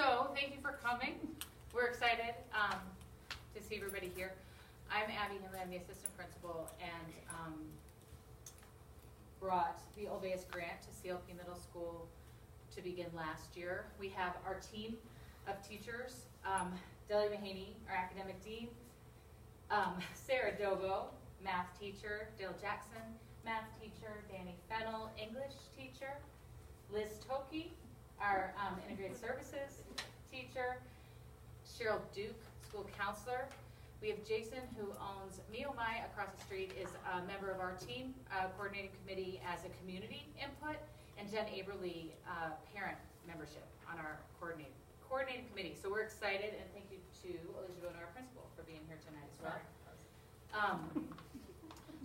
So thank you for coming. We're excited to see everybody here. I'm Abby Hinley, I'm the assistant principal, and brought the Olweus grant to CLP Middle School to begin last year. We have our team of teachers, Delia Mahaney, our academic dean, Sarah Dogo, math teacher, Dale Jackson, math teacher, Danny Fennell, English teacher, Liz Toki, our integrated services teacher, Cheryl Duke, school counselor. We have Jason, who owns Miomai across the street, is a member of our team coordinating committee as a community input, and Jen Aberly, parent membership on our coordinating committee. So we're excited, and thank you to Elizabeth, our principal, for being here tonight as well.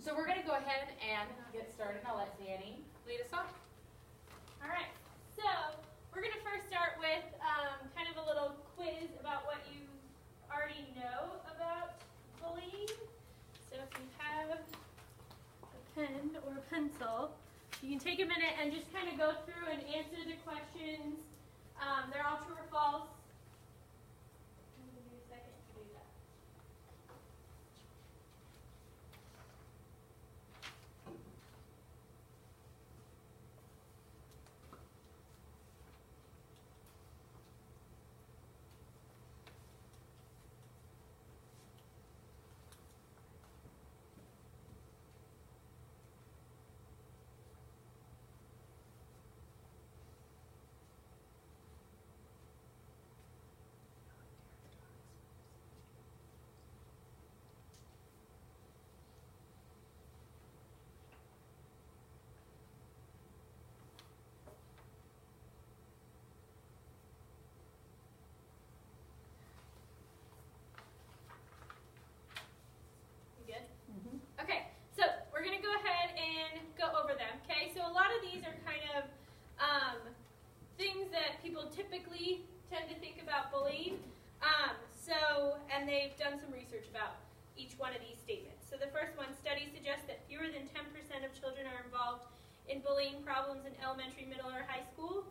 So we're going to go ahead and get started. I'll let Danny lead us off. All right. So we're going to first start with kind of a little quiz about what you already know about bullying. So if you have a pen or a pencil, you can take a minute and just kind of go through and answer the questions. They're all true or false. I'm going to give you a second to do that. Okay, so we're going to go ahead and go over them, okay? So a lot of these are kind of things that people typically tend to think about bullying. And they've done some research about each one of these statements. So the first one, studies suggest that fewer than 10% of children are involved in bullying problems in elementary, middle, or high school.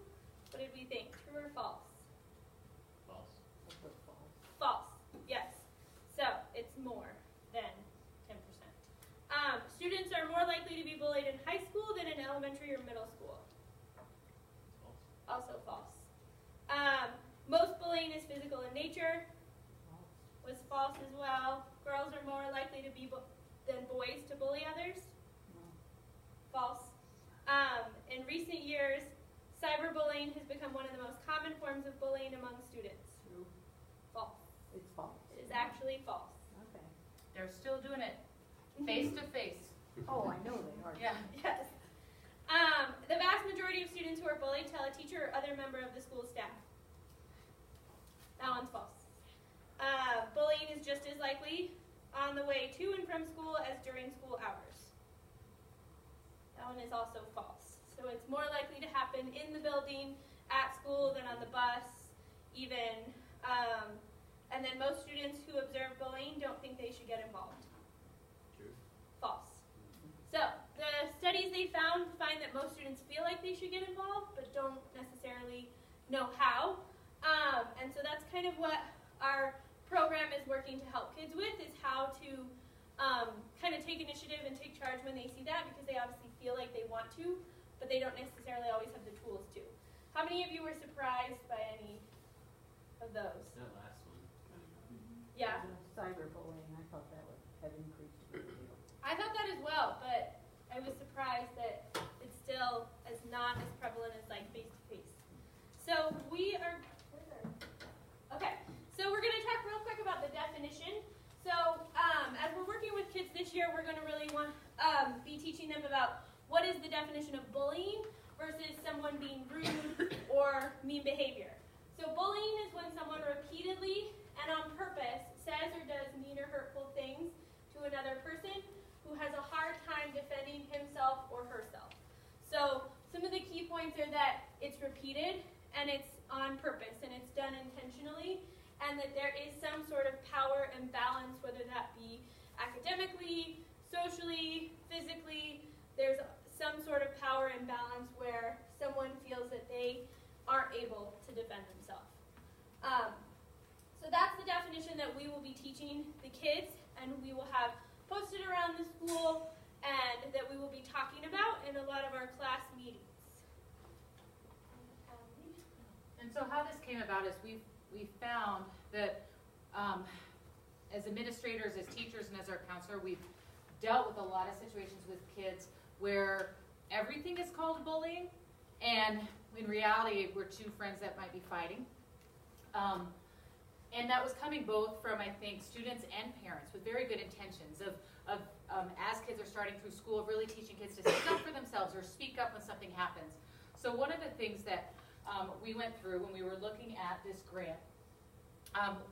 What did we think? True or false? False. False, yes. So it's more than 10%. Students are more likely to be bullied in high school than in elementary or middle school. False. Also false. Most bullying is physical in nature. Was false as well. Girls are more likely to be than boys to bully others. False. In recent years, cyberbullying has become one of the most common forms of bullying among students. True. False. It's false. It is actually false. Okay. They're still doing it face to face. Oh, I know they are. Yeah. Yes. The vast majority of students who are bullied tell a teacher or other member of the school staff. That one's false. Bullying is just as likely on the way to and from school as during school hours. That one is also false. So it's more likely to happen in the building, at school, than on the bus, even. And then most students who observe bullying don't think they should get involved. True. False. So the studies they find that most students feel like they should get involved, but don't necessarily know how. And so that's kind of what our program is working to help kids with, is how to kind of take initiative and take charge when they see that, because they obviously feel like they want to, but they don't necessarily always have the tools to. How many of you were surprised by any of those? That last one. Yeah. Cyberbullying, I thought that would have increased a great deal. I thought that as well, but I was surprised that it's still not as prevalent as like face-to-face. So we are, okay, so we're going to talk real quick about the definition. So as we're working with kids this year, we're going to really be teaching them about what is the definition of bullying versus someone being rude or mean behavior. So bullying is when someone repeatedly and on purpose says or does mean or hurtful things to another person who has a hard time defending himself or herself. So some of the key points are that it's repeated and it's on purpose and it's done intentionally, and that there is some sort of power imbalance, whether that be academically, socially, physically. There's some sort of power imbalance where someone feels that they aren't able to defend themselves. So that's the definition that we will be teaching the kids, and we will have posted around the school, and that we will be talking about in a lot of our class meetings. And so how this came about is we found that as administrators, as teachers, and as our counselor, we've dealt with a lot of situations with kids where everything is called bullying, and in reality, we're two friends that might be fighting. And that was coming both from, I think, students and parents with very good intentions of as kids are starting through school, of really teaching kids to speak up for themselves or speak up when something happens. So one of the things that we went through when we were looking at this grant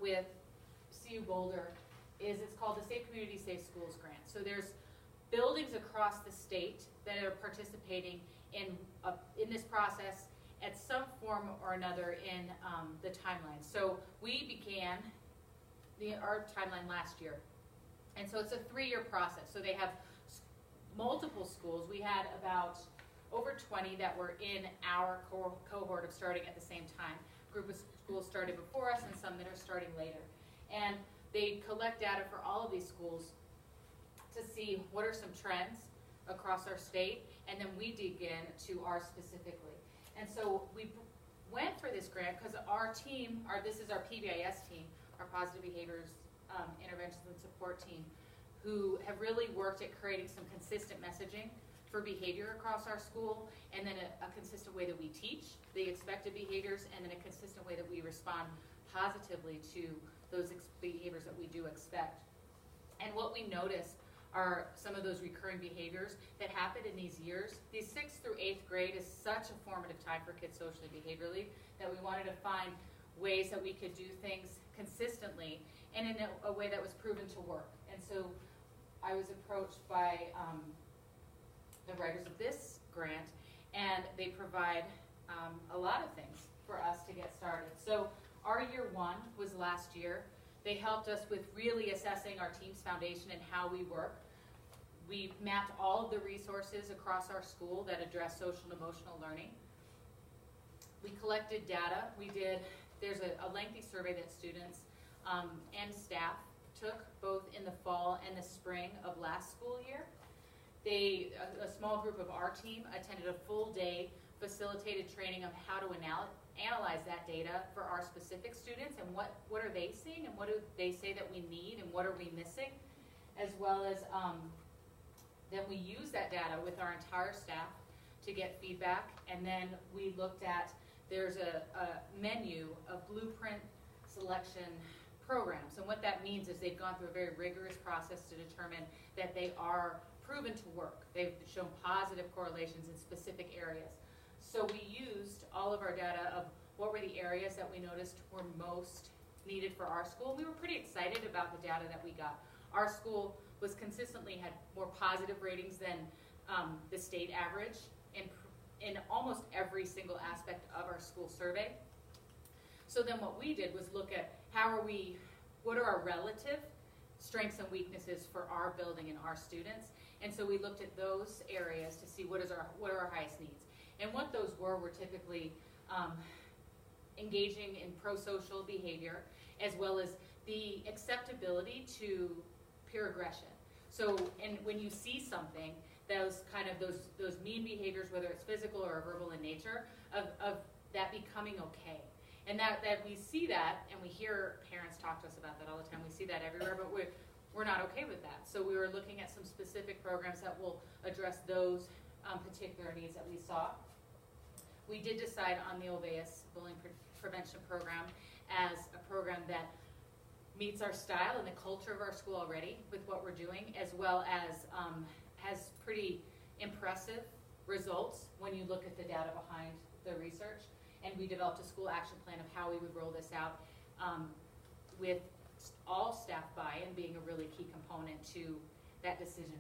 with CU Boulder is it's called the Safe Community, Safe Schools Grant. So there's buildings across the state that are participating in this process at some form or another in the timeline. So we began our timeline last year. And so it's a 3-year process. So they have multiple schools. We had about over 20 that were in our cohort of starting at the same time. A group of schools started before us and some that are starting later. And they collect data for all of these schools to see what are some trends across our state, and then we dig into ours specifically. And so we went for this grant because our team, this is our PBIS team, our Positive Behaviors Interventions and Support team, who have really worked at creating some consistent messaging for behavior across our school, and then a consistent way that we teach the expected behaviors, and then a consistent way that we respond positively to those behaviors that we do expect. And what we noticed are some of those recurring behaviors that happen in these years. The 6th through 8th grade is such a formative time for kids socially, behaviorally, that we wanted to find ways that we could do things consistently and in a way that was proven to work. And so I was approached by the writers of this grant, and they provide a lot of things for us to get started. So our year 1 was last year. They helped us with really assessing our team's foundation and how we work. We mapped all of the resources across our school that address social and emotional learning. We collected data. There's a lengthy survey that students and staff took both in the fall and the spring of last school year. A small group of our team attended a full day facilitated training on how to analyze that data for our specific students, and what are they seeing, and what do they say that we need, and what are we missing, as well as then we use that data with our entire staff to get feedback. And then we looked at, there's a menu of blueprint selection programs, and what that means is they've gone through a very rigorous process to determine that they are proven to work. They've shown positive correlations in specific areas. So we used all of our data of what were the areas that we noticed were most needed for our school. We were pretty excited about the data that we got. Our school was consistently had more positive ratings than the state average in almost every single aspect of our school survey. So then what we did was look at what are our relative strengths and weaknesses for our building and our students. And so we looked at those areas to see what are our highest needs. And what those were typically engaging in pro-social behavior, as well as the acceptability to peer aggression. So, and when you see something, those mean behaviors, whether it's physical or verbal in nature, of that becoming okay. And that we see that, and we hear parents talk to us about that all the time. We see that everywhere, but we're not okay with that. So we were looking at some specific programs that will address those particular needs that we saw. We did decide on the Olweus Bullying Prevention Program as a program that meets our style and the culture of our school already with what we're doing, as well as has pretty impressive results when you look at the data behind the research. And we developed a school action plan of how we would roll this out with all staff buy-in being a really key component to that decision.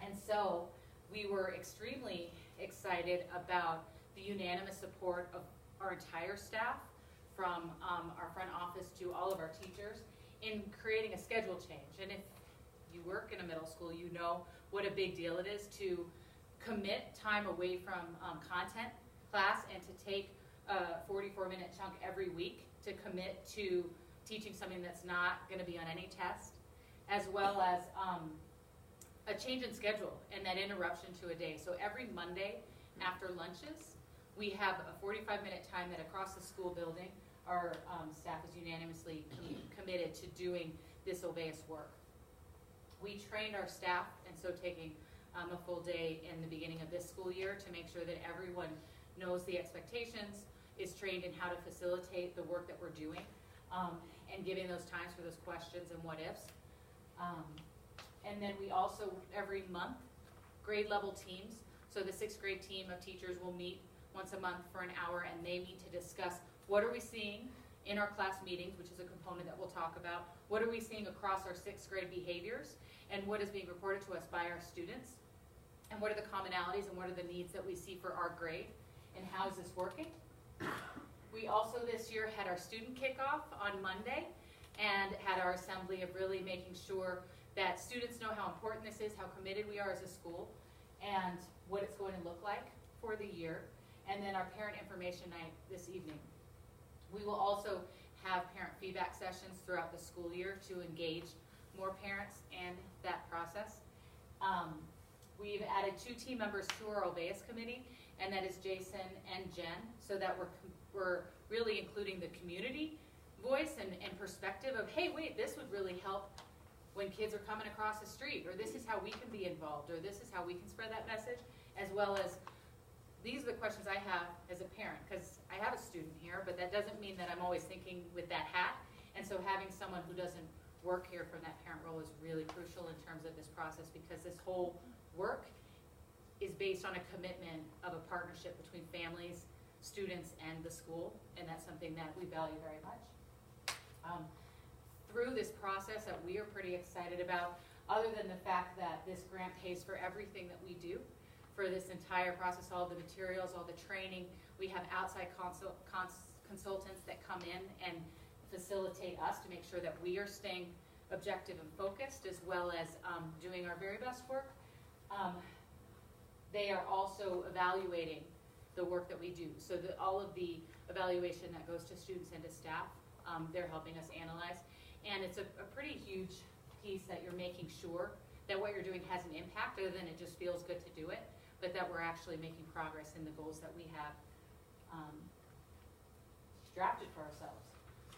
And so we were extremely excited about the unanimous support of our entire staff, from our front office to all of our teachers, in creating a schedule change. And if you work in a middle school, you know what a big deal it is to commit time away from content class and to take a 44-minute chunk every week to commit to teaching something that's not going to be on any test, as well as a change in schedule and that interruption to a day. So every Monday after lunches, we have a 45-minute time that across the school building, our staff is unanimously committed to doing this Olweus work. We trained our staff, and so taking a full day in the beginning of this school year to make sure that everyone knows the expectations, is trained in how to facilitate the work that we're doing, and giving those times for those questions and what ifs. And then we also, every month, grade level teams. So the 6th grade team of teachers will meet once a month for an hour, and they meet to discuss what are we seeing in our class meetings, which is a component that we'll talk about. What are we seeing across our 6th grade behaviors, and what is being reported to us by our students, and what are the commonalities and what are the needs that we see for our grade, and how is this working? We also this year had our student kickoff on Monday and had our assembly of really making sure that students know how important this is, how committed we are as a school, and what it's going to look like for the year. And then our parent information night this evening. We will also have parent feedback sessions throughout the school year to engage more parents in that process. We've added 2 team members to our Olweus committee, and that is Jason and Jen, so that we're really including the community voice and perspective of, hey, wait, this would really help when kids are coming across the street, or this is how we can be involved, or this is how we can spread that message, as well as these are the questions I have as a parent, because I have a student here, but that doesn't mean that I'm always thinking with that hat. And so having someone who doesn't work here from that parent role is really crucial in terms of this process, because this whole work is based on a commitment of a partnership between families, students, and the school, and that's something that we value very much. Through this process that we are pretty excited about, other than the fact that this grant pays for everything that we do, for this entire process, all the materials, all the training. We have outside consultants that come in and facilitate us to make sure that we are staying objective and focused, as well as doing our very best work. They are also evaluating the work that we do. So all of the evaluation that goes to students and to staff, they're helping us analyze. And it's a pretty huge piece that you're making sure that what you're doing has an impact, other than it just feels good to do it, but that we're actually making progress in the goals that we have drafted for ourselves.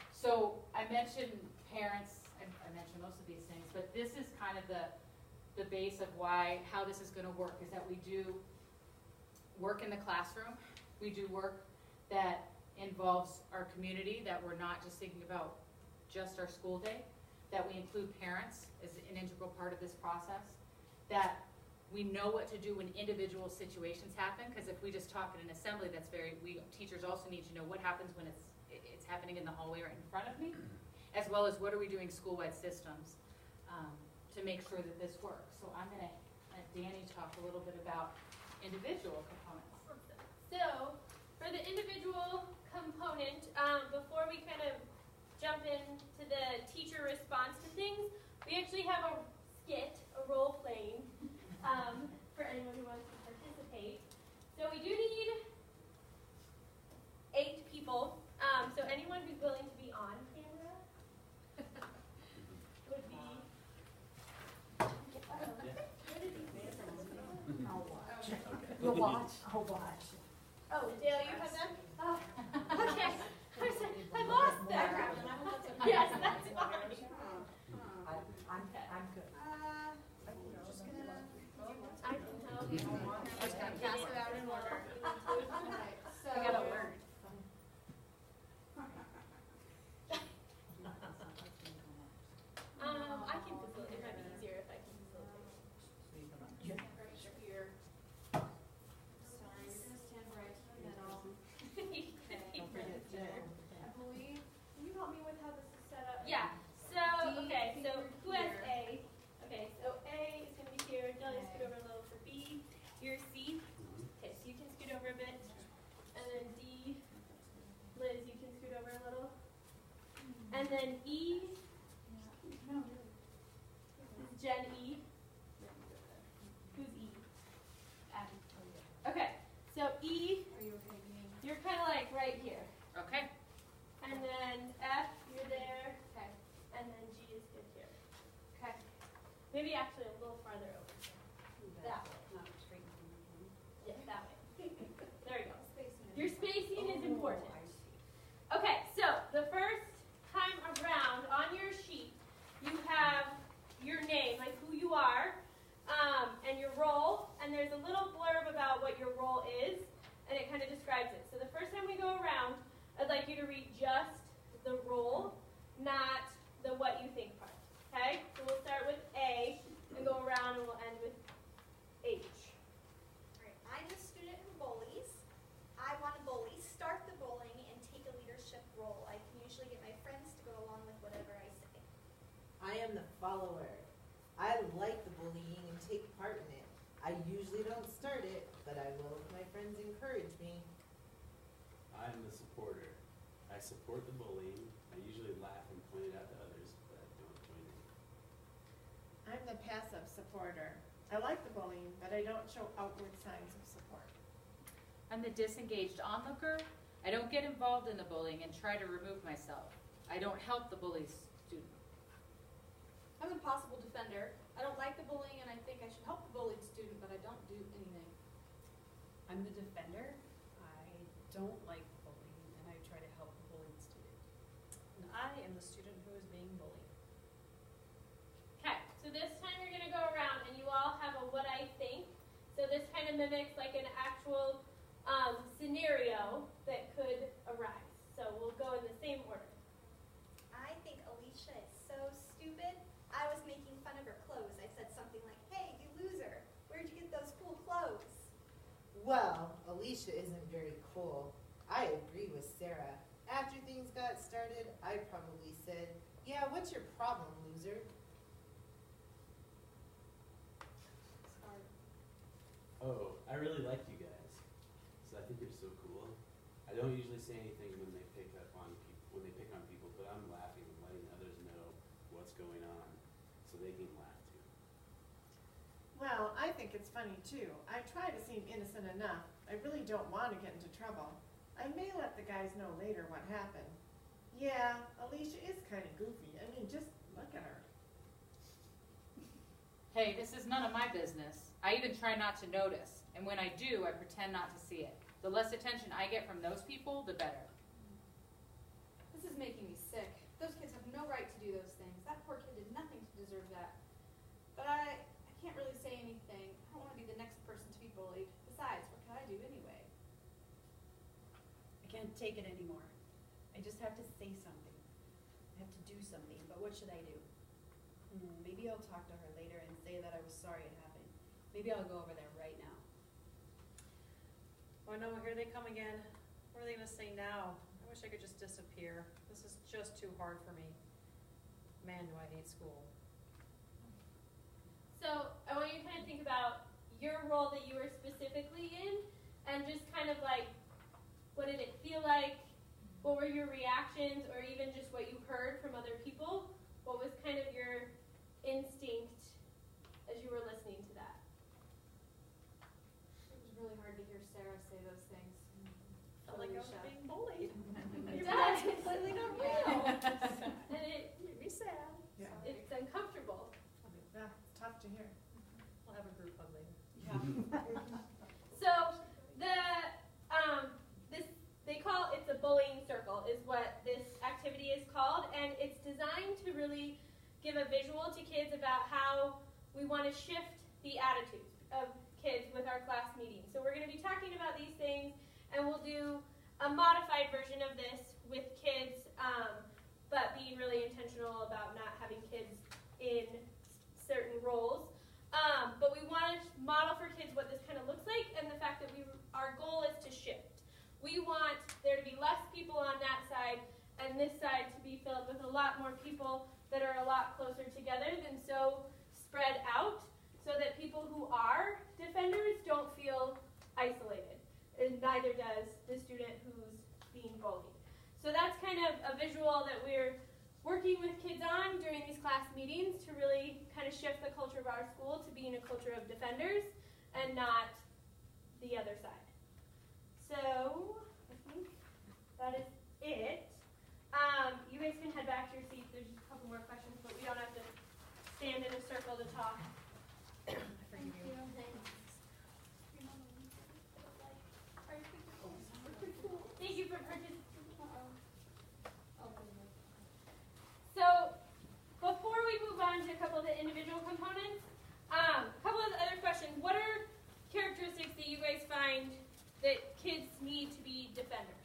So I mentioned parents, I mentioned most of these things, but this is kind of the base of how this is going to work, is that we do work in the classroom. We do work that involves our community, that we're not just thinking about just our school day, that we include parents as an integral part of this process, that we know what to do when individual situations happen, because if we just talk in an assembly, teachers also need to know what happens when it's happening in the hallway right in front of me, as well as what are we doing school-wide systems to make sure that this works. So I'm going to let Danny talk a little bit about individual components. So for the individual component, before we kind of jump into the teacher response to things, we actually have a skit, a role playing, for anyone who wants to participate. So we do need 8 people. So anyone who's willing to be on camera would be. I'll watch. You'll watch? I'll watch. Oh, Dale, you have them? Oh, okay. I lost them. Yes, that's fine. I'm good. Just gonna. I can help. Just gonna pass it out in order. So. I got a word. I can facilitate. It might be easier if I can facilitate. Right here. Sorry, you're gonna stand right in the middle. I believe. Can you help me with how this is set up? Yeah. So D, okay. So finger who has here. A? Okay. So A is gonna be here. Delia, scoot over a little for B. Here's C. Okay. So you can scoot over a bit. And then D. Liz, you can scoot over a little. And then E. No. This is Jen E. Who's E? Okay. So E. Are you okay being? You're kind of like right here. Okay. And then F, you're there. Okay. And then G is good here. Okay. Maybe actually a little farther over. That way. Not straight in front of me. Yeah, that way. There you go. Spacing. Your spacing is Oh, important. I see. Okay, so the first time around on your sheet, you have your name, like who you are, and your role, and there's a little blurb about what your role is, and it kind of describes it. So the first time we go around, I'd like you to read just the role, not the what you think part. Okay? So we'll start with A and go around and we'll end with H. Alright, I'm a student who bullies. I want to bully, start the bullying, and take a leadership role. I can usually get my friends to go along with whatever I say. I am the follower. I like the bullying and take part in it. I usually don't start it, but I will if my friends encourage me. I'm the supporter. I support the bullying. I usually laugh and point it out to others, but I don't join in. I'm the passive supporter. I like the bullying, but I don't show outward signs of support. I'm the disengaged onlooker. I don't get involved in the bullying and try to remove myself. I don't help the bully student. I'm a possible defender. I don't like the bullying and I think I should help the bullied student, but I don't do anything. I'm the defender. I don't like bullying, and I try to help the bullied student. And I am the student who is being bullied. Okay, so this time you're going to go around and you all have a what I think. So this kind of mimics like an actual scenario that could arise. So we'll go in the same order. I think Alicia is so stupid. I was making fun of her clothes. I said something like, hey, you loser, where'd you get those cool clothes? Well, Alicia isn't very cool. I agree with Sarah. After things got started, I probably said, yeah, what's your problem, loser? Sorry. Oh, I really like you guys. So I think you're so cool. I don't usually say anything when they pick on people, but I'm laughing and letting others know what's going on so they can laugh too. Well, I think it's funny too. I try to seem innocent enough. I really don't want to get into trouble. I may let the guys know later what happened. Yeah, Alicia is kind of goofy. I mean, just look at her. Hey, this is none of my business. I even try not to notice, and when I do, I pretend not to see it. The less attention I get from those people, the better. This is making me sick. Those kids have no right to do those things. That poor kid did nothing to deserve that. But I can't really say anything. I don't want to be the next person to be bullied. Besides, what can I do anyway? I can't take it anymore. I just have to say something. I have to do something, but what should I do? Maybe I'll talk to her later and say that I was sorry it happened. Maybe I'll go over there right now. Oh no, here they come again. What are they gonna say now? I wish I could just disappear. This is just too hard for me. Man, do I hate school. So I want you to kind of think about your role that you were specifically in and just kind of like, what did it feel like? What were your reactions or even just what you heard from other people? What was kind of your instinct as you were listening to that? It was really hard to hear Sarah say those things. Felt like I was Alicia. being bullied. It That's does. completely not real. real. And it, Made me sad. Yeah. it's uncomfortable. Yeah, it's tough to hear. We'll have a group hug later. So they call it's a bullying circle is what this activity is called, and it's designed to really give a visual to kids about how we want to shift the attitudes of kids with our class meetings. So we're going to be talking about these things, and we'll do a modified version of this with kids, but being really intentional about not having kids in certain roles. But we want to model for kids what this kind of looks like, and the fact that our goal is to shift. We want there to be less people on that side, and this side to be filled with a lot more people that are a lot closer together than so spread out, so that people who are defenders don't feel isolated, and neither does the student who's being bullied. So that's kind of a visual that we're working with kids on during these class meetings to really kind of shift the culture of our school to being a culture of defenders and not the other side. So I think that is there's just a couple more questions, but we don't have to stand in a circle to talk. Thank you. Thank you for participating. So, before we move on to a couple of the individual components, a couple of the other questions. What are characteristics that you guys find that kids need to be defenders?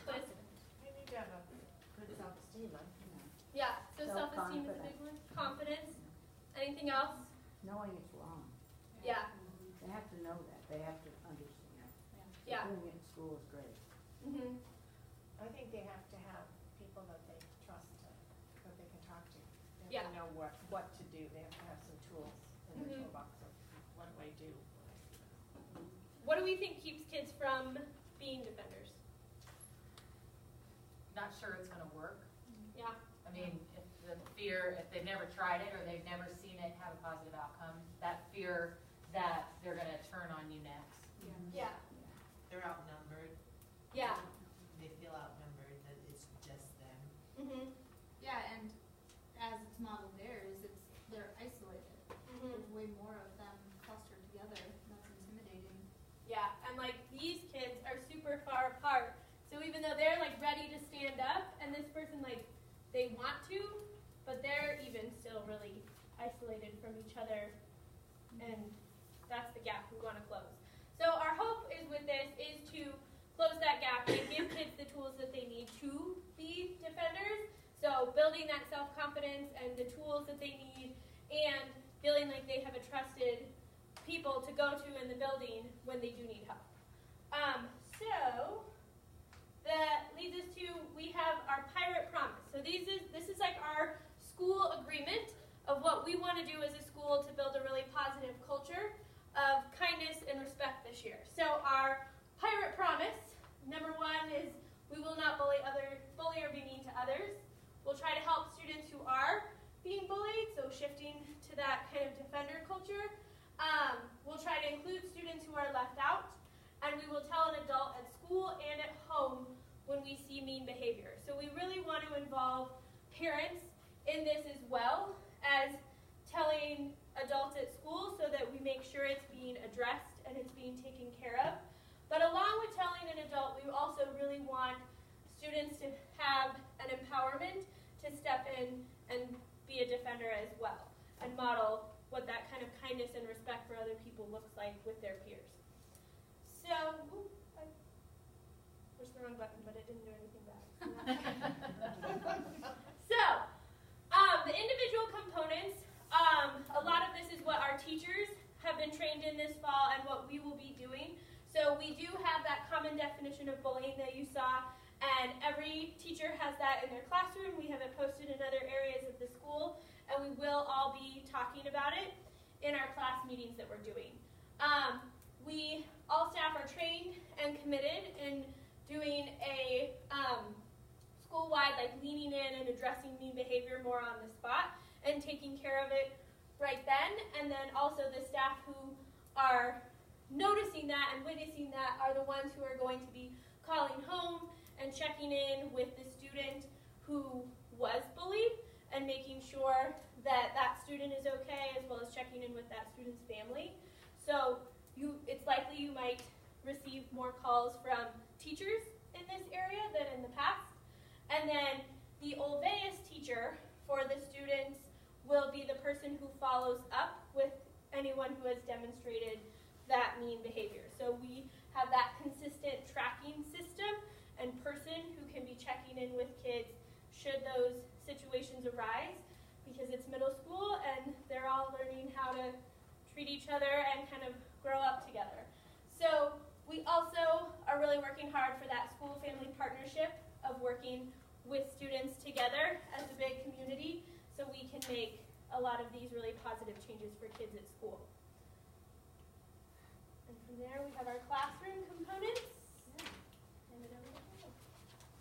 Liz? We need to have a good self-esteem, Yeah, so self-esteem is a big one. Confidence. Anything else? Knowing it's wrong. Yeah. They have to know that. They have to understand. Yeah. Doing it in school is great. Mm-hmm. I think they have to have people that they trust, that they can talk to. They Yeah. have to know what to do. They have to have some tools in their Mhm. toolbox of what do I do. What do we think keeps kids from being defenders? Not sure it's gonna work. Yeah. I mean, if the fear, if they've never tried it or they've never seen it have a positive outcome, that fear that they're gonna turn on you next. Yeah. They're outnumbered. Yeah. They feel outnumbered, that it's just them. Mm-hmm. Yeah, and as it's modeled there, they're isolated. There's way more of them clustered together. That's intimidating. Yeah, and like these kids are super far apart. So even though they're like ready to stand up and this person like they want to, but they're even still really isolated from each other, and that's the gap we want to close. So our hope is with this is to close that gap and give kids the tools that they need to be defenders. So building that self-confidence and the tools that they need, and feeling like they have a trusted people to go to in the building when they do need help. So that leads us to, we have our pirate promise. So this is like our school agreement of what we want to do as a school to build a really positive culture of kindness and respect this year. So our pirate promise, number one, is we will not bully or be mean to others. We'll try to help students who are being bullied, so shifting to that kind of defender culture. We'll try to include students who are left out, and we will tell an adult at school and at home when we see mean behavior. So we really want to involve parents in this as well as telling adults at school so that we make sure it's being addressed and it's being taken care of. But along with telling an adult, we also really want students to have an empowerment to step in and be a defender as well and model what that kind of kindness and respect for other people looks like with their peers. So, I pushed the wrong button, but it didn't do anything bad. So, the individual components, a lot of this is what our teachers have been trained in this fall and what we will be doing. So we do have that common definition of bullying that you saw, and every teacher has that in their classroom. We have it posted in other areas of the school, and we will all be talking about it in our class meetings that we're doing. All staff are trained and committed in doing a school-wide, like leaning in and addressing mean behavior more on the spot and taking care of it right then. And then also the staff who are noticing that and witnessing that are the ones who are going to be calling home and checking in with the student who was bullied and making sure that that student is okay, as well as checking in with that student's family. So it's likely you might receive more calls from teachers in this area than in the past. And then the Olweus teacher for the students will be the person who follows up with anyone who has demonstrated that mean behavior. So we have that consistent tracking system and person who can be checking in with kids should those situations arise, because it's middle school and they're all learning how to treat each other and kind of grow up together. So we also are really working hard for that school-family partnership of working with students together as a big community so we can make a lot of these really positive changes for kids at school. And from there we have our classroom components. Hand it over to Abby.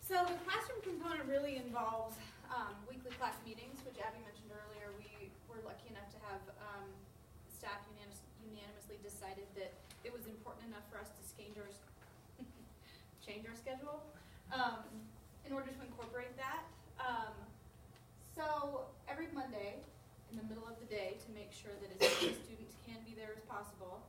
So the classroom component really involves weekly class meetings, which Abby mentioned earlier. We were lucky enough to have staff unanimously decided that it was important enough for us to change our schedule in order to incorporate that. So every Monday, in the middle of the day, to make sure that as many students can be there as possible,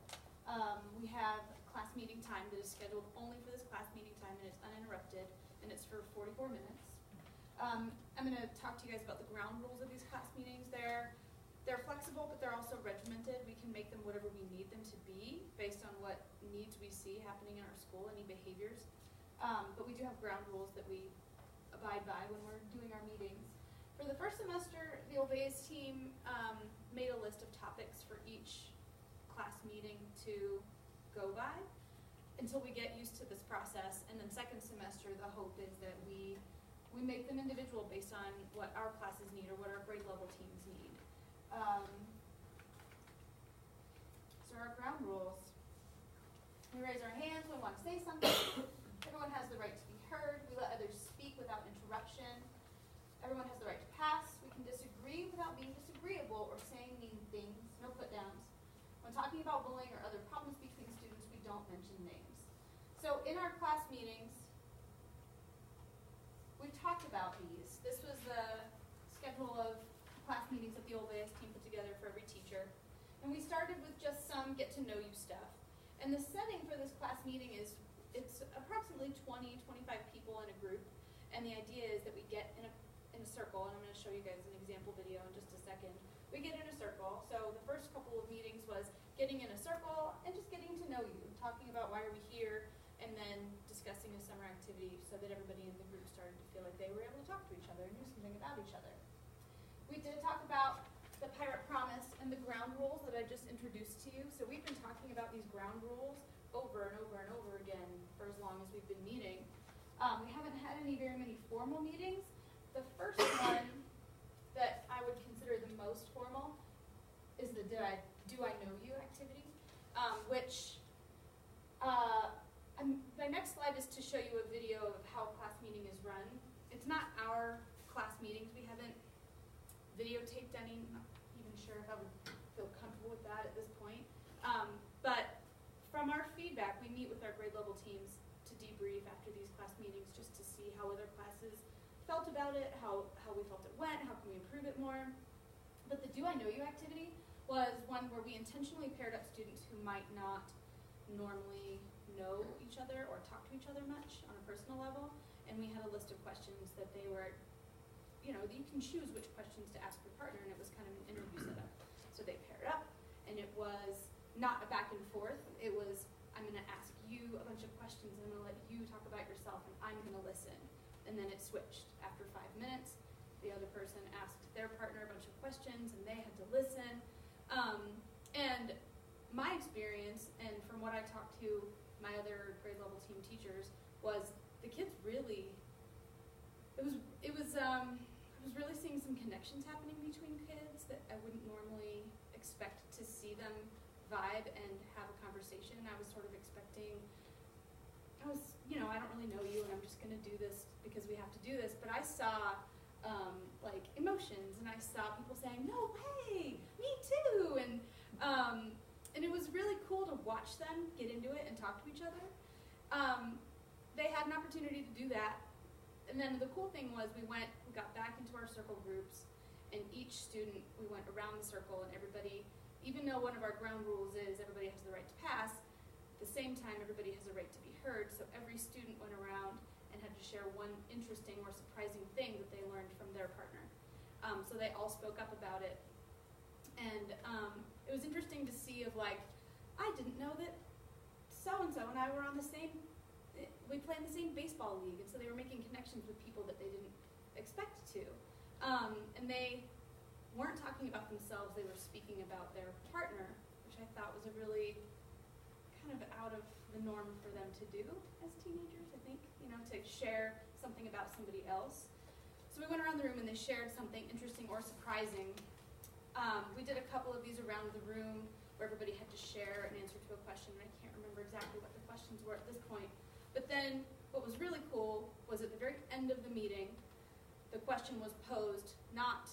we have class meeting time that is scheduled only for this class meeting time, and it's uninterrupted, and it's for 44 minutes. I'm going to talk to you guys about the ground rules of these class meetings. They're flexible, but they're also regimented. We can make them whatever we need them to be based on what needs we see happening in our school, any behaviors. But we do have ground rules that we abide by when we're doing our meetings. For the first semester, the Olweus team made a list of topics for each class meeting to go by until we get used to this process. And then second semester, the hope is that we make them individual based on what our classes need or what our grade level teams need. So our ground rules. We raise our hands when we want to say something. Everyone has the right to be heard. We let others speak without interruption. Everyone has the right to pass. We can disagree without being disagreeable or saying mean things. No put downs. When talking about bullying or other problems between students, we don't mention names. So in our class meetings, we've talked about these. This was the schedule of class meetings that the Olweus team put together for every teacher. And we started with just some get-to-know-you stuff. And the setting for this class meeting is, it's approximately 20, 25 people in a group. And the idea is that we get in a circle, and I'm going to show you guys an example video in just a second. We get in a circle. So the first couple of meetings was getting in a circle and just getting to know you, talking about why are we here, and then discussing a summer activity so that everybody in the group started to feel like they were able to talk to each other and knew something about each other. We did talk about the Pirate Promise and the ground rules that I just introduced to you. So we've been talking about these ground rules over and over and over again for as long as we've been meeting. We haven't had very many formal meetings. The first one that I would consider the most formal is the Do I Know You activity, which my next slide is to show you a video of how a class meeting is run. It's not our class meetings. We haven't videotaped any. I'm not even sure if I would feel comfortable with that at this point. But from our feedback, we meet with our grade level teams to debrief after these class meetings just to see how other classes felt about it, how we felt it went, how can we improve it more. But the Do I Know You activity was one where we intentionally paired up students who might not normally know each other or talk to each other much on a personal level, and we had a list of questions that they were, you can choose which questions to ask your partner, and it was kind of an interview setup. So they paired up, and it was not a back and forth. It was, I'm going to ask you a bunch of questions, and I'm going to let you talk about yourself, and I'm going to listen. And then it switched. After 5 minutes, the other person asked their partner a bunch of questions, and they had to listen. And my experience, and from what I talked to my other grade level team teachers, was the kids really, I was really seeing some connections happening between kids that I wouldn't normally expect to see them vibe and have a conversation. I was sort of expecting, I don't really know you, and I'm just going to do this because we have to do this. But I saw emotions, and I saw people saying, "No way, me too," and it was really cool to watch them get into it and talk to each other. They had an opportunity to do that, and then the cool thing was we got back into our circle groups, and each student, we went around the circle, and everybody, even though one of our ground rules is everybody has the right to pass, at the same time everybody has a right to be heard, so every student went around and had to share one interesting or surprising thing that they learned from their partner. So they all spoke up about it. And it was interesting to see I didn't know that so-and-so and I were on we play in the same baseball league, and so they were making connections with people that they didn't expect to. And they weren't talking about themselves, they were speaking about their partner, which I thought was a really kind of out of the norm for them to do as teenagers, I think, to share something about somebody else. So we went around the room and they shared something interesting or surprising. We did a couple of these around the room where everybody had to share an answer to a question, and I can't remember exactly what the questions were at this point. But then what was really cool was at the very end of the meeting, the question was posed not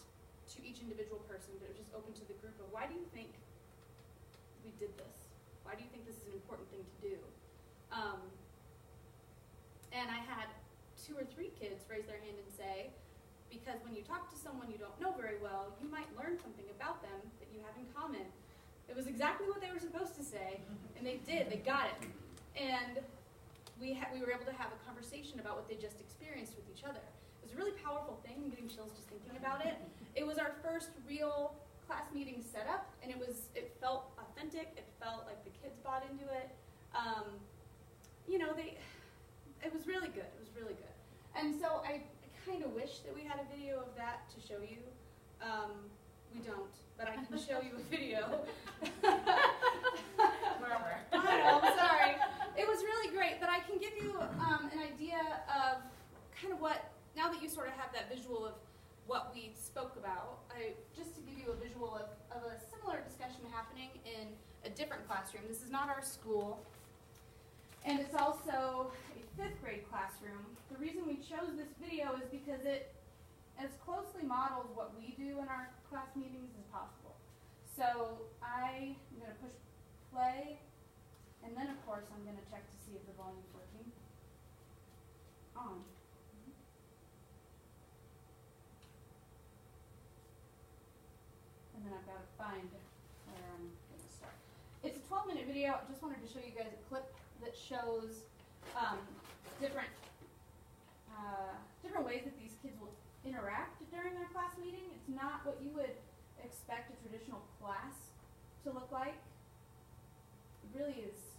to each individual person, but it was just open to the group of, why do you think we did this? Why do you think this is an important thing to do? And I had kids raise their hand and say, because when you talk to someone you don't know very well, you might learn something about them that you have in common. It was exactly what they were supposed to say, and they did. They got it. And we were able to have a conversation about what they just experienced with each other. It was a really powerful thing. I'm getting chills just thinking about it. It was our first real class meeting setup, and it felt authentic. It felt like the kids bought into it. It was really good. It was really good. And so I kind of wish that we had a video of that to show you. We don't, but I can show you a video. I know, I'm sorry. It was really great, but I can give you an idea of kind of what, now that you sort of have that visual of what we spoke about, just to give you a visual of a similar discussion happening in a different classroom. This is not our school, and it's also a 5th grade classroom. The reason we chose this video is because it as closely models what we do in our class meetings as possible. So I'm going to push play, and then of course I'm going to check to see if the volume's working. On. And then I've got to find where I'm going to start. It's a 12-minute video. I just wanted to show you guys a clip that shows different ways that these kids will interact during their class meeting. It's not what you would expect a traditional class to look like. It really is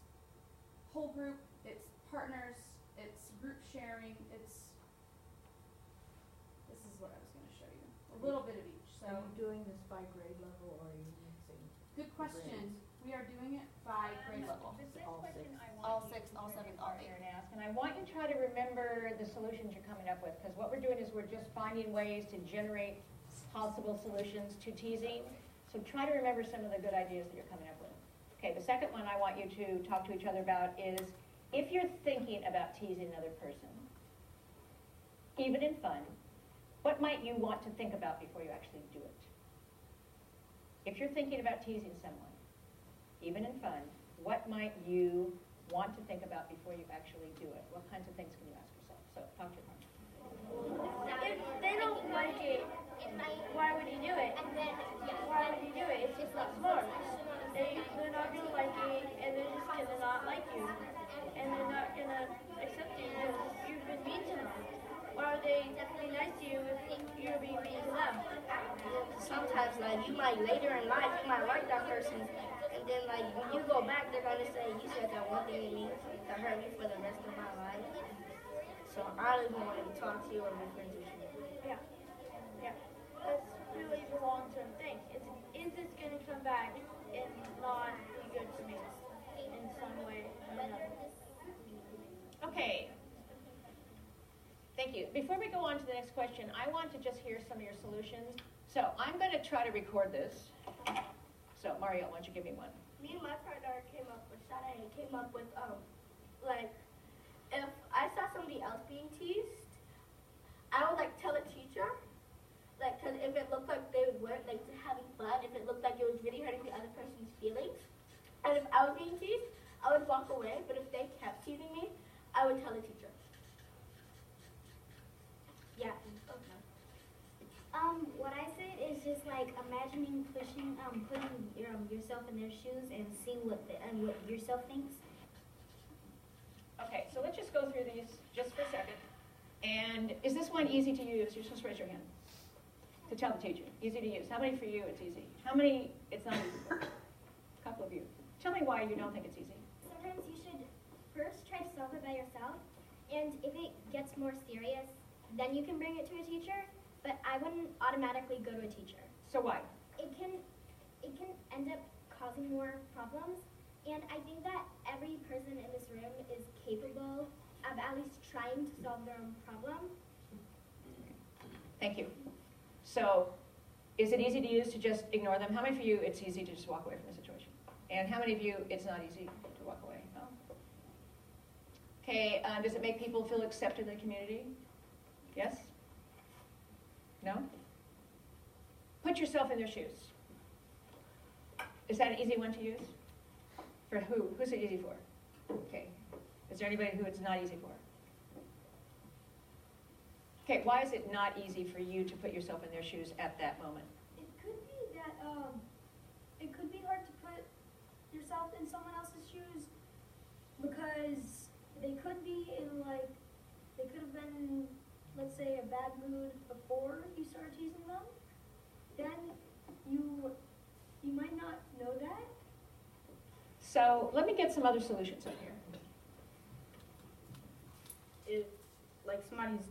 whole group, it's partners, it's group sharing, this is what I was going to show you. A little bit of each. So, Are you doing this by grade level or are you mixing? good question. We are doing it by grade level. This next All question six. I All want you 6, to all turn 7, your all partner 8. and ask, and I want you to try to remember the solutions you're coming up with, because what we're doing is we're just finding ways to generate possible solutions to teasing. So try to remember some of the good ideas that you're coming up with. Okay, the second one I want you to talk to each other about is, if you're thinking about teasing another person, even in fun, what might you want to think about before you actually do it? If you're thinking about teasing someone, even in fun, what might you want to think about before you actually do it? What kinds of things can you ask yourself? So talk to your partner. If they don't like it, why would you do it? Why would you do it? It's just not smart. They're not gonna like it, and they're just gonna not like you, and they're not gonna accept you because you've been mean to them. Why would they be nice to you if you're being mean to them? Sometimes, like, you might later in life, you might like that person, and then, like, when you go back, they're gonna say, you said that one thing to me that hurt me for the rest of my life. So I don't even want to talk to you or be friends with you. Yeah. That's really the long-term thing. Is this gonna come back and not be good to me in some way or another? Okay. Thank you. Before we go on to the next question, I want to just hear some of your solutions. So I'm going to try to record this. So Mario, why don't you give me one? Me and my partner came up with like, if I saw somebody else being teased, I would, like, tell a teacher, like, because if it looked like they weren't, like, having fun, if it looked like it was really hurting the other person's feelings, and if I was being teased, I would walk away, but if they kept teasing me, I would tell the teacher. Yeah. Okay. What I said is just like imagining putting yourself in their shoes and seeing what yourself thinks. Okay, so let's just go through these just for a second. And is this one easy to use? You're supposed to raise your hand to tell the teacher. Easy to use. How many for you it's easy? How many it's not easy for? A couple of you. Tell me why you don't think it's easy. Sometimes you should first try to solve it by yourself, and if it gets more serious, then you can bring it to a teacher, but I wouldn't automatically go to a teacher. So why? It can end up causing more problems, and I think that every person in this room is capable of at least trying to solve their own problem. Thank you. So, is it easy to use to just ignore them? How many of you it's easy to just walk away from the situation? And how many of you it's not easy to walk away? No? Okay, does it make people feel accepted in the community? Yes? No? Put yourself in their shoes. Is that an easy one to use? For who? Who's it easy for? Okay. Is there anybody who it's not easy for? Okay, why is it not easy for you to put yourself in their shoes at that moment? It could be that it could be hard to put yourself in someone else's shoes because they could be in like they could have been in, let's say, a bad mood before you started teasing them. Then you might not know that. So let me get some other solutions in here. If like somebody's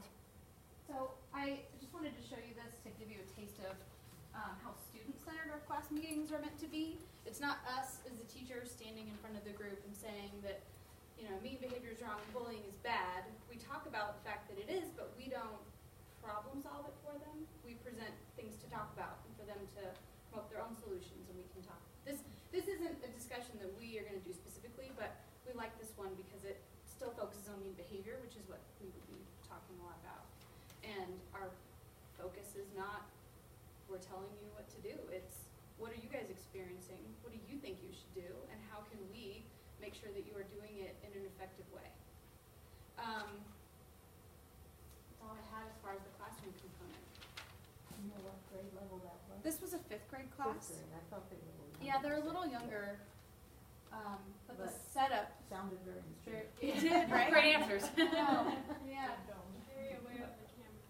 so I just wanted to show you this to give you a taste of how student-centered our class meetings are meant to be. It's not us as the teachers standing in front of the group and saying that, you know, mean behavior is wrong, bullying is bad. We talk about the fact that it is, but we don't problem solve it for them. We present things to talk about and for them to come up with their own solutions, and we can talk. This isn't a discussion that we are going to do specifically, but we like this one because it still focuses on mean behavior, which is what we would be talking a lot about. And our focus is not, we're telling you what to do. It's, what are you guys experiencing? What do you think you should do? And how can we make sure that you are doing it in an effective way? That's all I had as far as the classroom component. You know what grade level that was? This was a 5th grade class. Fifth grade. I thought they were a little Yeah, they're a younger. little younger, but the But- setup. Sounded very Very, intriguing. it did, right? Great answers. Oh, yeah. Very aware of the camera.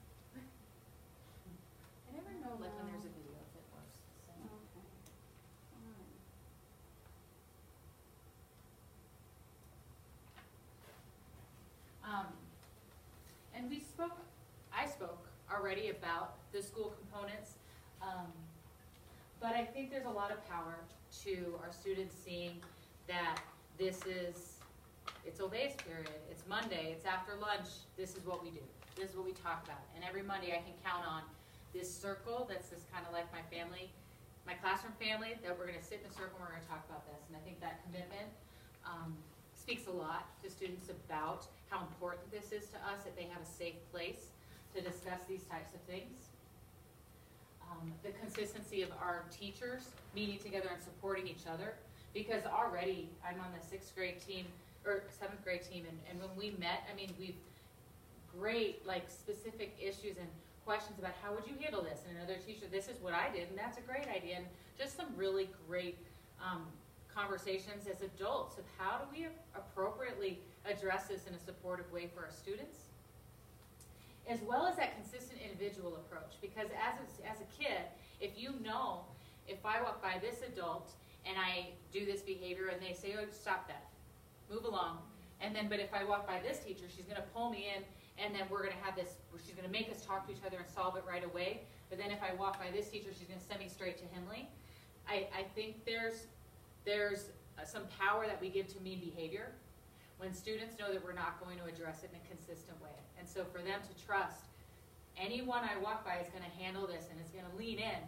I never know, like, when there's a video, if it works the same. Okay. Alright. And I spoke already about the school components, but I think there's a lot of power to our students seeing that it's Olweus period, it's Monday, it's after lunch, this is what we do, this is what we talk about. And every Monday I can count on this circle that's this kind of like my family, my classroom family, that we're gonna sit in a circle and we're gonna talk about this. And I think that commitment speaks a lot to students about how important this is to us, that they have a safe place to discuss these types of things. The consistency of our teachers meeting together and supporting each other, because already I'm on the 6th grade team, or 7th grade team, and when we met, I mean, we've great, like, specific issues and questions about how would you handle this, and another teacher, this is what I did, and that's a great idea, and just some really great conversations as adults of how do we appropriately address this in a supportive way for our students, as well as that consistent individual approach. Because as a kid, if you know, if I walk by this adult and I do this behavior and they say, oh, stop that, move along, and then, but if I walk by this teacher, she's gonna pull me in, and then we're gonna have this, she's gonna make us talk to each other and solve it right away, but then if I walk by this teacher, she's gonna send me straight to Himley. I think there's some power that we give to mean behavior when students know that we're not going to address it in a consistent way. And so for them to trust, anyone I walk by is going to handle this and is going to lean in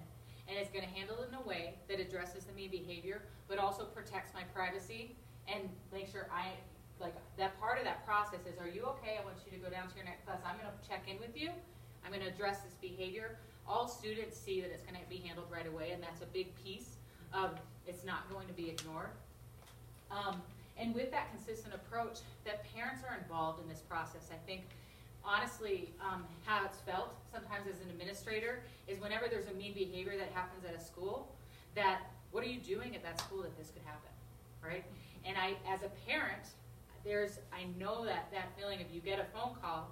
and it's going to handle it in a way that addresses the mean behavior, but also protects my privacy and make sure that part of that process is, are you okay? I want you to go down to your next class. I'm going to check in with you. I'm going to address this behavior. All students see that it's going to be handled right away, and that's a big piece of it's not going to be ignored. And with that consistent approach, that parents are involved in this process. I think, honestly, how it's felt sometimes as an administrator is whenever there's a mean behavior that happens at a school, that what are you doing at that school that this could happen, right? And as a parent, I know that feeling of you get a phone call,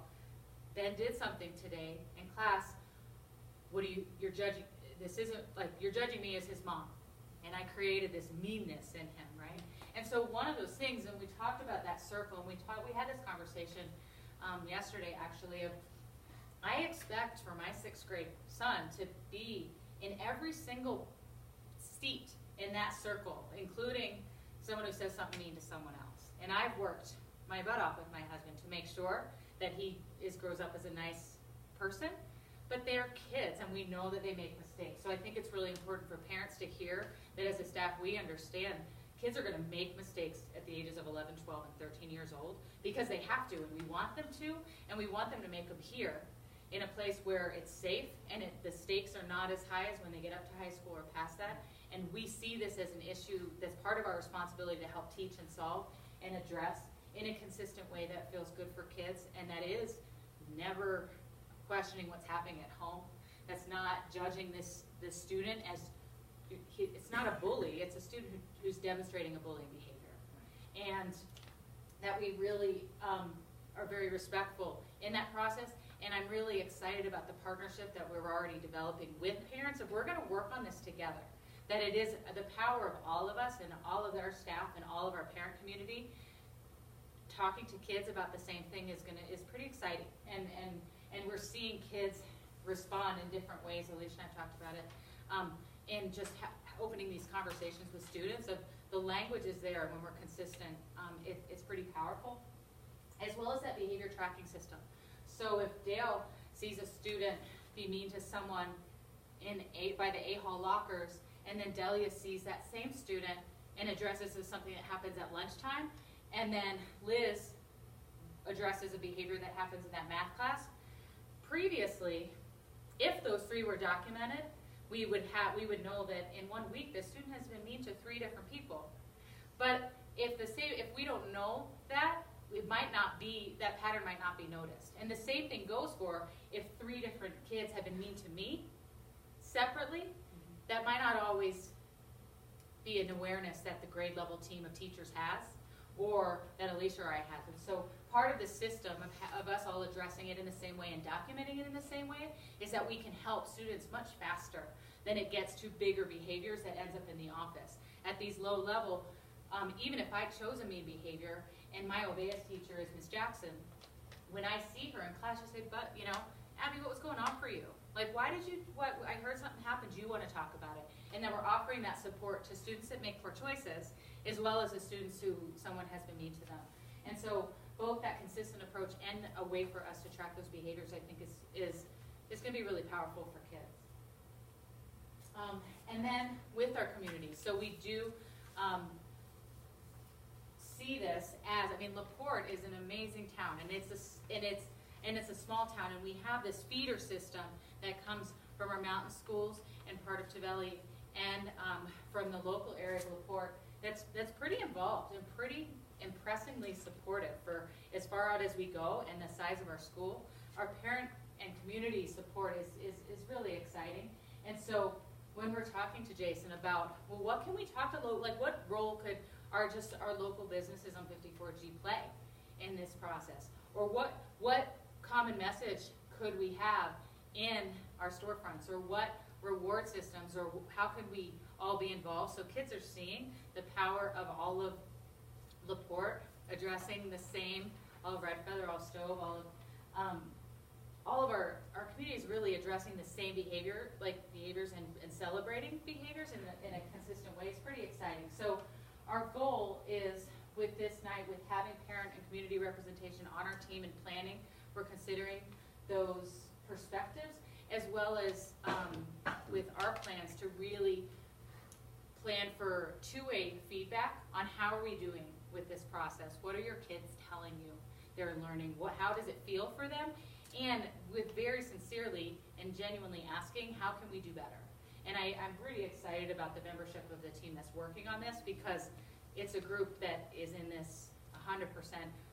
Ben did something today in class, you're judging, this isn't, like, you're judging me as his mom. And I created this meanness in him, right? And so one of those things, and we talked about that circle, and we had this conversation yesterday, actually, of I expect for my 6th grade son to be in every single seat in that circle, including someone who says something mean to someone else. And I've worked my butt off with my husband to make sure that he grows up as a nice person, but they're kids, and we know that they make mistakes. So I think it's really important for parents to hear that as a staff, we understand kids are going to make mistakes at the ages of 11, 12, and 13 years old because they have to, and we want them to, and we want them to make them here in a place where it's safe and the stakes are not as high as when they get up to high school or past that. And we see this as an issue that's part of our responsibility to help teach and solve and address in a consistent way that feels good for kids, and that is never questioning what's happening at home, that's not judging this student as, it's not a bully, it's a student who's demonstrating a bullying behavior. And that we really are very respectful in that process. And I'm really excited about the partnership that we're already developing with parents. If we're gonna work on this together, that it is the power of all of us and all of our staff and all of our parent community talking to kids about the same thing is pretty exciting. And we're seeing kids respond in different ways. Alicia and I talked about it. And just opening these conversations with students of the language is there when we're consistent. It's pretty powerful, as well as that behavior tracking system. So if Dale sees a student be mean to someone by the A-Hall lockers, and then Delia sees that same student and addresses as something that happens at lunchtime, and then Liz addresses a behavior that happens in that math class, previously, if those three were documented, we would know that in 1 week the student has been mean to 3 different people. But if we don't know that, that pattern might not be noticed. And the same thing goes for if 3 different kids have been mean to me separately, that might not always be an awareness that the grade level team of teachers has, or that Alicia or I have. And so part of the system of us all addressing it in the same way and documenting it in the same way is that we can help students much faster than it gets to bigger behaviors that ends up in the office. At these low level, even if I chose a mean behavior and my Olweus teacher is Ms. Jackson, when I see her in class, she'll say, but, Abby, what was going on for you? Like, I heard something happened, do you want to talk about it? And then we're offering that support to students that make poor choices, as well as the students who someone has been mean to them. And so both that consistent approach and a way for us to track those behaviors, I think is going to be really powerful for kids. And then with our community, so we do see this as, LaPorte is an amazing town, and it's a small town, and we have this feeder system that comes from our mountain schools and part of Tavelli, and from the local area of LaPorte that's pretty involved and pretty impressively supportive for as far out as we go and the size of our school. Our parent and community support is really exciting. And so when we're talking to Jason about, well, what can we talk to, what role could our local businesses on 54G play in this process? Or what common message could we have in our storefronts, or what reward systems, or how could we all be involved? So kids are seeing the power of all of LaPorte addressing the same, all of Red Feather, all Stove, all of our community is really addressing the same behaviors and celebrating behaviors in a consistent way. It's pretty exciting. So our goal is, with this night, with having parent and community representation on our team and planning, we're considering those perspectives, as well as with our plans to really plan for two-way feedback on how are we doing with this process. What are your kids telling you they're learning? How does it feel for them? And with very sincerely and genuinely asking, how can we do better? And I'm pretty excited about the membership of the team that's working on this, because it's a group that is in this 100%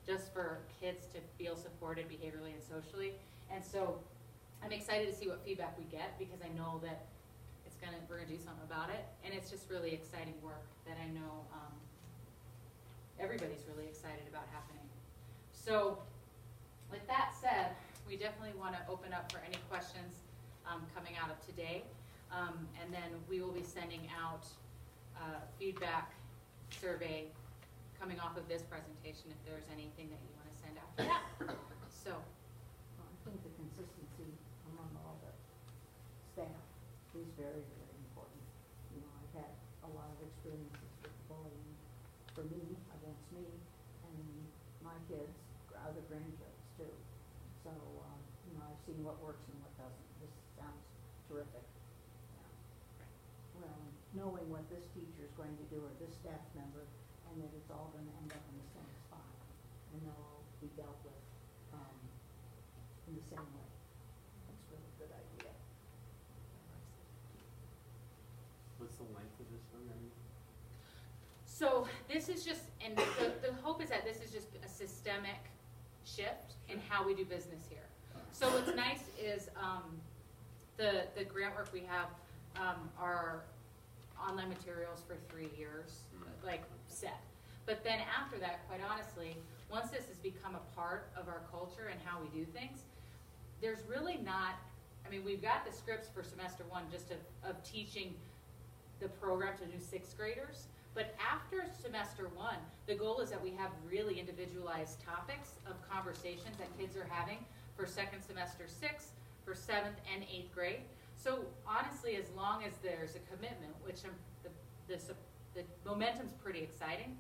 just for kids to feel supported behaviorally and socially. And so I'm excited to see what feedback we get, because I know that we're gonna do something about it. And it's just really exciting work that I know everybody's really excited about happening. So with that said, we definitely want to open up for any questions coming out of today. And then we will be sending out feedback survey coming off of this presentation if there's anything that you want to send after that. So. Well, I think the consistency among all the staff is very, very important. I've had a lot of experiences with bullying for me, against me, and my kids, other grandkids too. So, I've seen what works and what doesn't. This sounds terrific. Yeah. Well, knowing what this teacher is going to do, or this staff member, and that it's all going to end up in the same spot, and they'll all be dealt with in the same way. That's really a good idea. What's the length of this one, Randy? So this is just, and the hope is that this is just a systemic shift in how we do business here. So what's nice is the grant work we have are online materials for 3 years, like set. But then after that, quite honestly, once this has become a part of our culture and how we do things, there's really not, I mean, we've got the scripts for semester 1 just of teaching the program to new 6th graders. But after semester 1, the goal is that we have really individualized topics of conversations that kids are having for 2nd semester 6th, for 7th and 8th grade. So honestly, as long as there's a commitment, which the momentum's pretty exciting,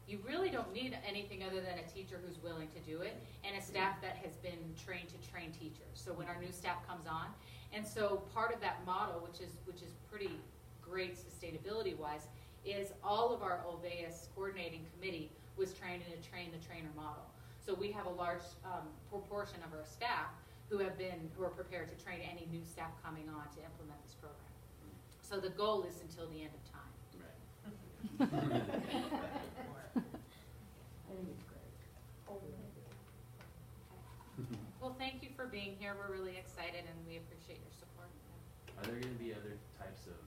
you really don't need anything other than a teacher who's willing to do it and a staff that has been trained to train teachers. So when our new staff comes on, and so part of that model, which is pretty great sustainability-wise, is all of our Olweus coordinating committee was trained in a train the trainer model. So we have a large proportion of our staff who are prepared to train any new staff coming on to implement this program. So the goal is until the end of time. Right. I think it's great. Well, thank you for being here. We're really excited and we appreciate your support. Are there going to be other types of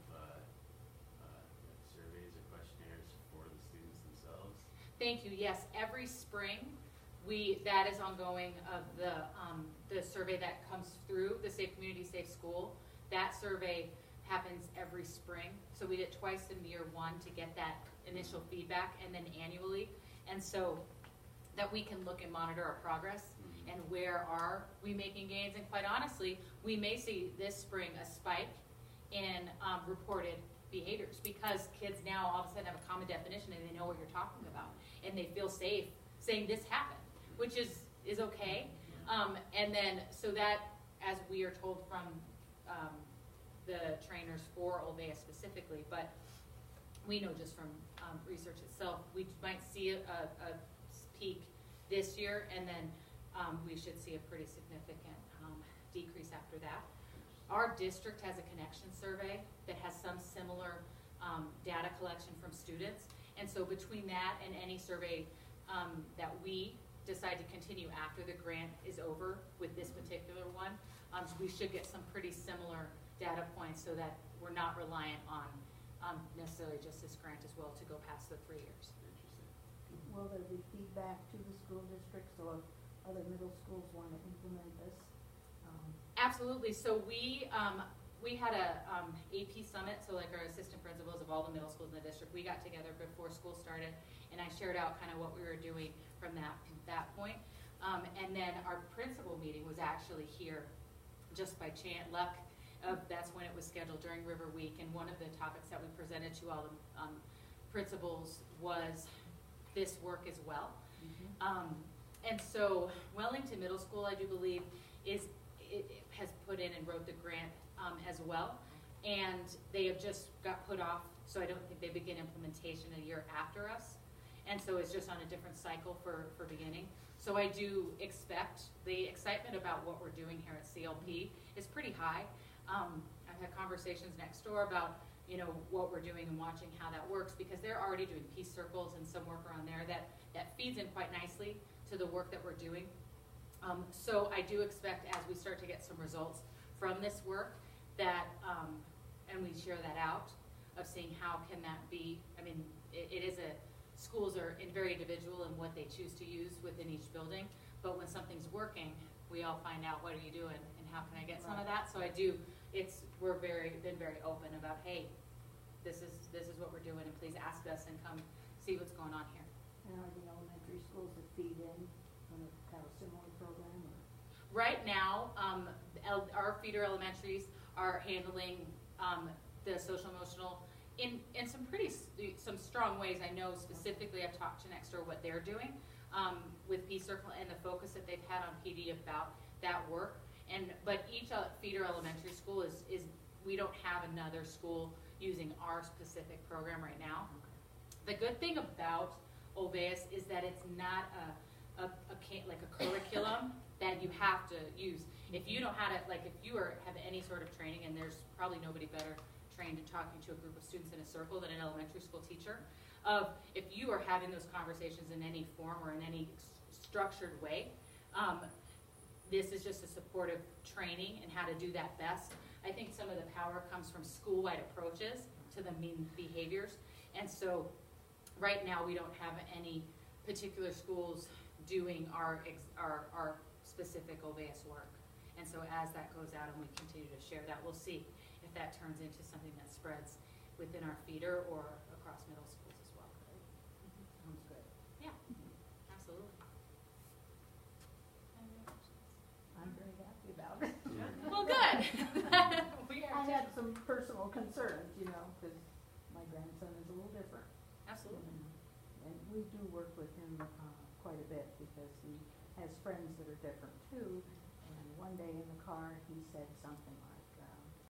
surveys or questionnaires for the students themselves? Thank you. Yes, every spring that is ongoing of the survey that comes through the Safe Community, Safe School. That survey happens every spring. So we did it twice in year 1 to get that initial feedback, and then annually, and so that we can look and monitor our progress and where are we making gains. And quite honestly, we may see this spring a spike in reported behaviors because kids now all of a sudden have a common definition and they know what you're talking about and they feel safe saying this happened, which is okay. And then so that, as we are told from the trainers for Olweus specifically, but we know just from research itself, we might see a peak this year, and then we should see a pretty significant decrease after that. Our district has a connection survey that has some similar data collection from students, and so between that and any survey that we decide to continue after the grant is over with this particular one, we should get some pretty similar data points so that we're not reliant on necessarily just this grant as well to go past the 3 years. Interesting. Will there be feedback to the school districts or other middle schools want to implement this? Absolutely. So we had a AP summit, so like our assistant principals of all the middle schools in the district, we got together before school started, and I shared out kind of what we were doing from that point. And then our principal meeting was actually here just by luck. That's when it was scheduled during River Week, and one of the topics that we presented to all the principals was this work as well. And so Wellington Middle School, I do believe, it has put in and wrote the grant as well, and they have just got put off, so I don't think they begin implementation a year after us, and so it's just on a different cycle for beginning. So I do expect the excitement about what we're doing here at CLP is pretty high. I've had conversations next door about what we're doing and watching how that works, because they're already doing peace circles and some work around there that feeds in quite nicely to the work that we're doing. So I do expect, as we start to get some results from this work, that and we share that out, of seeing how can that be. I mean, schools are very individual in what they choose to use within each building, but when something's working, we all find out, what are you doing and how can I get some of that? So we're been very open about, hey, this is what we're doing, and please ask us and come see what's going on here. And are the elementary schools that feed in going to have a similar program? Or? Right now, our feeder elementaries are handling the social emotional in some strong ways. I know specifically, I've talked to next door what they're doing with Peace Circle and the focus that they've had on PD about that work. But each feeder elementary school is we don't have another school using our specific program right now. The good thing about Olweus is that it's not like a curriculum that you have to use. If you know how to, if you have any sort of training, and there's probably nobody better trained in talking to a group of students in a circle than an elementary school teacher, if you are having those conversations in any form or in any structured way, this is just a supportive training and how to do that best. I think some of the power comes from school-wide approaches to the mean behaviors. And so right now we don't have any particular schools doing our specific Olweus work. And so as that goes out and we continue to share that, we'll see if that turns into something that spreads within our feeder or across middle schools as well. Sounds good. Yeah, absolutely. I'm very happy about it. Well, good. We are I too. had some personal concerns, you know, because my grandson is a little different. Absolutely. And we do work with him quite a bit because he has friends that are different too. And one day in the car, he said something